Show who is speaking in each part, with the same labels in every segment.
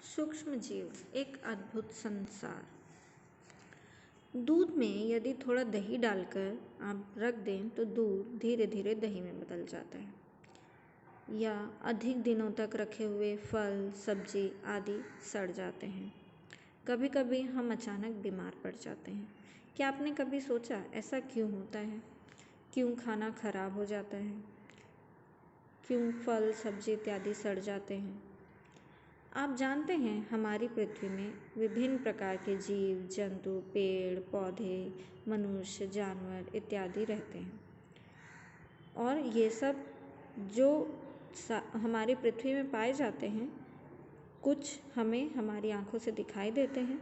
Speaker 1: सूक्ष्म जीव एक अद्भुत संसार। दूध में यदि थोड़ा दही डालकर आप रख दें तो दूध धीरे धीरे दही में बदल जाता है, या अधिक दिनों तक रखे हुए फल सब्जी आदि सड़ जाते हैं। कभी कभी हम अचानक बीमार पड़ जाते हैं। क्या आपने कभी सोचा ऐसा क्यों होता है? क्यों खाना खराब हो जाता है? क्यों फल सब्जी इत्यादि सड़ जाते हैं? आप जानते हैं हमारी पृथ्वी में विभिन्न प्रकार के जीव जंतु, पेड़ पौधे, मनुष्य, जानवर इत्यादि रहते हैं, और ये सब जो हमारी पृथ्वी में पाए जाते हैं, कुछ हमें हमारी आंखों से दिखाई देते हैं,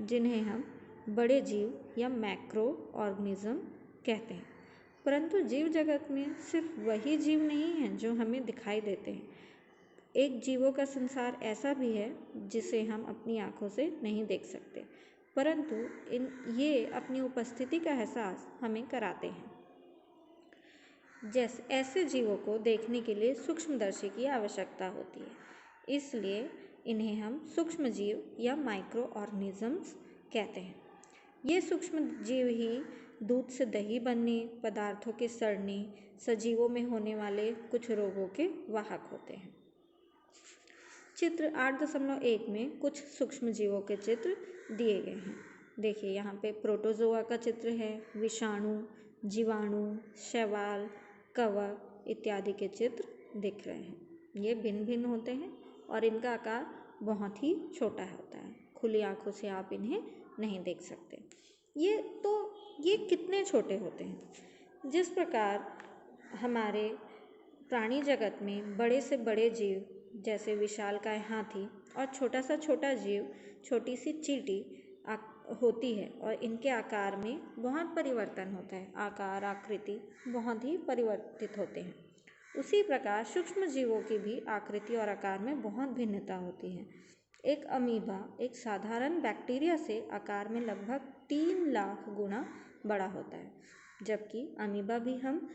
Speaker 1: जिन्हें हम बड़े जीव या मैक्रो ऑर्गेनिज्म कहते हैं। परंतु जीव जगत में सिर्फ वही जीव नहीं हैं जो हमें दिखाई देते हैं। एक जीवों का संसार ऐसा भी है जिसे हम अपनी आंखों से नहीं देख सकते, परंतु ये अपनी उपस्थिति का एहसास हमें कराते हैं। जैसे ऐसे जीवों को देखने के लिए सूक्ष्मदर्शी की आवश्यकता होती है, इसलिए इन्हें हम सूक्ष्म जीव या माइक्रो ऑर्गेनिजम्स कहते हैं। ये सूक्ष्म जीव ही दूध से दही बनने, पदार्थों के सड़ने, सजीवों में होने वाले कुछ रोगों के वाहक होते हैं। चित्र 8.1 में कुछ सूक्ष्म जीवों के चित्र दिए गए हैं। देखिए, यहाँ पे प्रोटोजोआ का चित्र है, विषाणु, जीवाणु, शैवाल, कवक इत्यादि के चित्र दिख रहे हैं। ये भिन्न भिन्न होते हैं और इनका आकार बहुत ही छोटा होता है। खुली आंखों से आप इन्हें नहीं देख सकते। ये कितने छोटे होते हैं? जिस प्रकार हमारे प्राणी जगत में बड़े से बड़े जीव जैसे विशालकाय हाथी और छोटा सा छोटा जीव छोटी सी चींटी होती है, और इनके आकार में बहुत परिवर्तन होता है, आकार आकृति बहुत ही परिवर्तित होते हैं। उसी प्रकार सूक्ष्म जीवों की भी आकृति और आकार में बहुत भिन्नता होती है। एक अमीबा एक साधारण बैक्टीरिया से आकार में लगभग 3 लाख गुना बड़ा होता है, जबकि अमीबा भी हम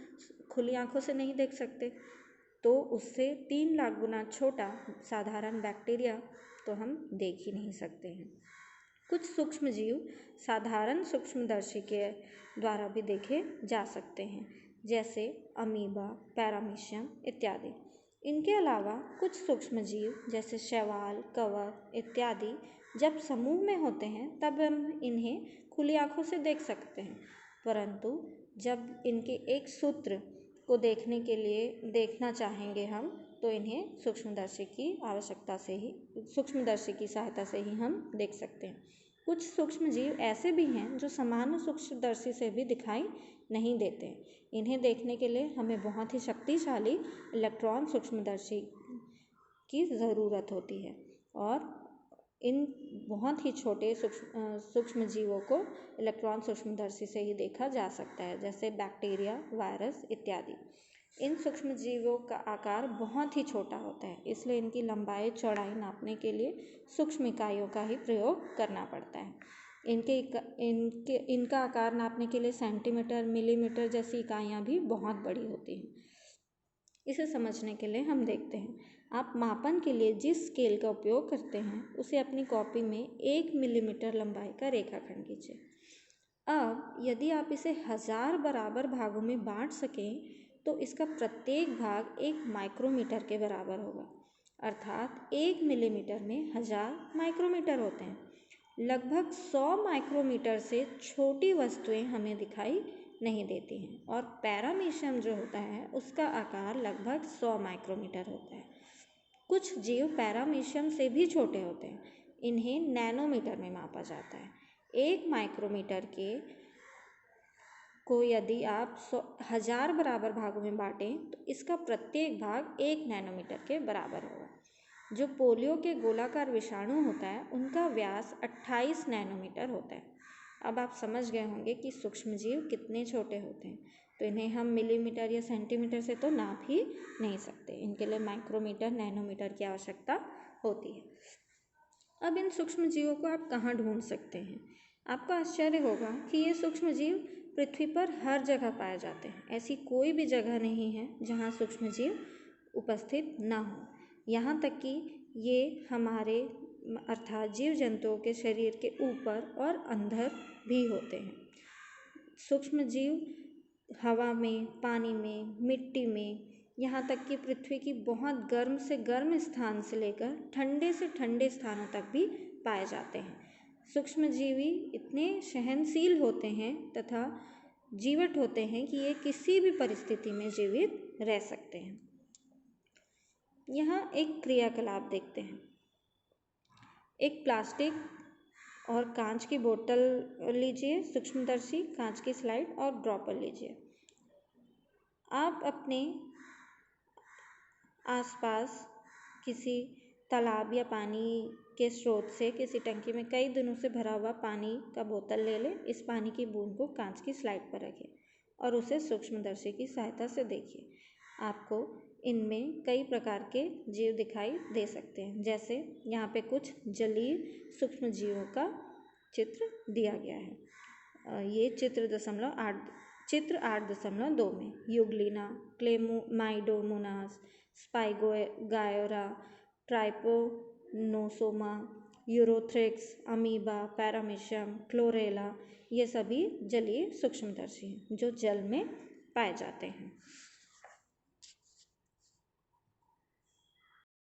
Speaker 1: खुली आंखों से नहीं देख सकते, तो उससे 3 लाख गुना छोटा साधारण बैक्टीरिया तो हम देख ही नहीं सकते हैं। कुछ सूक्ष्म जीव साधारण सूक्ष्मदर्शी के द्वारा भी देखे जा सकते हैं, जैसे अमीबा, पैरामीशियम इत्यादि। इनके अलावा कुछ सूक्ष्म जीव जैसे शैवाल, कवक इत्यादि जब समूह में होते हैं तब हम इन्हें खुली आंखों से देख सकते हैं, परंतु जब इनके एक सूत्र को देखने के लिए देखना चाहेंगे हम, तो इन्हें सूक्ष्मदर्शी की सहायता से ही हम देख सकते हैं। कुछ सूक्ष्म जीव ऐसे भी हैं जो सामान्य सूक्ष्मदर्शी से भी दिखाई नहीं देते हैं। इन्हें देखने के लिए हमें बहुत ही शक्तिशाली इलेक्ट्रॉन सूक्ष्मदर्शी की ज़रूरत होती है, और इन बहुत ही छोटे सूक्ष्म जीवों को इलेक्ट्रॉन सूक्ष्मदर्शी से ही देखा जा सकता है, जैसे बैक्टीरिया, वायरस इत्यादि। इन सूक्ष्म जीवों का आकार बहुत ही छोटा होता है, इसलिए इनकी लंबाई चौड़ाई नापने के लिए सूक्ष्म इकाइयों का ही प्रयोग करना पड़ता है। इनका आकार नापने के लिए सेंटीमीटर, मिलीमीटर जैसी इकाइयाँ भी बहुत बड़ी होती हैं। इसे समझने के लिए हम देखते हैं, आप मापन के लिए जिस स्केल का उपयोग करते हैं उसे अपनी कॉपी में 1 मिलीमीटर लंबाई का रेखाखंड कीजिए। अब यदि आप इसे 1000 बराबर भागों में बांट सकें तो इसका प्रत्येक भाग 1 माइक्रोमीटर के बराबर होगा, अर्थात 1 मिलीमीटर में 1000 माइक्रोमीटर होते हैं। लगभग 100 माइक्रोमीटर से छोटी वस्तुएं हमें दिखाई नहीं देती हैं, और पैरामीशियम जो होता है उसका आकार लगभग 100 माइक्रोमीटर होता है। कुछ जीव पैरामीशियम से भी छोटे होते हैं, इन्हें नैनोमीटर में मापा जाता है। 1 माइक्रोमीटर को यदि आप 1000 बराबर भागों में बांटें तो इसका प्रत्येक भाग 1 नैनोमीटर के बराबर होगा। जो पोलियो के गोलाकार विषाणु होता है उनका व्यास 28 नैनोमीटर होता है। अब आप समझ गए होंगे कि सूक्ष्म जीव कितने छोटे होते हैं, तो इन्हें हम मिलीमीटर या सेंटीमीटर से तो नाप ही नहीं सकते, इनके लिए माइक्रोमीटर, नैनोमीटर की आवश्यकता होती है। अब इन सूक्ष्म जीवों को आप कहाँ ढूंढ सकते हैं? आपको आश्चर्य होगा कि ये सूक्ष्म जीव पृथ्वी पर हर जगह पाए जाते हैं। ऐसी कोई भी जगह नहीं है जहाँ सूक्ष्म जीव उपस्थित ना हो। यहाँ तक कि ये हमारे अर्थात जीव जंतुओं के शरीर के ऊपर और अंदर भी होते हैं। सूक्ष्म जीव हवा में, पानी में, मिट्टी में, यहाँ तक कि पृथ्वी की बहुत गर्म से गर्म स्थान से लेकर ठंडे से ठंडे स्थानों तक भी पाए जाते हैं। सूक्ष्मजीवी इतने सहनशील होते हैं तथा जीवट होते हैं कि ये किसी भी परिस्थिति में जीवित रह सकते हैं। यहाँ एक क्रियाकलाप देखते हैं। एक प्लास्टिक और कांच की बोतल लीजिए, सूक्ष्मदर्शी, कांच की स्लाइड और ड्रॉपर लीजिए। आप अपने आसपास किसी तालाब या पानी के स्रोत से, किसी टंकी में कई दिनों से भरा हुआ पानी का बोतल ले लें। इस पानी की बूंद को कांच की स्लाइड पर रखें और उसे सूक्ष्मदर्शी की सहायता से देखिए। आपको इनमें कई प्रकार के जीव दिखाई दे सकते हैं। जैसे यहाँ पे कुछ जलीय सूक्ष्म जीवों का चित्र दिया गया है। ये चित्र 8.2 में Euglena, Chlamydomonas, Spirogyra, Trypanosoma, Ulothrix, amoeba, paramecium, Chlorella, ये सभी जलीय सूक्ष्मदर्शी हैं जो जल में पाए जाते हैं।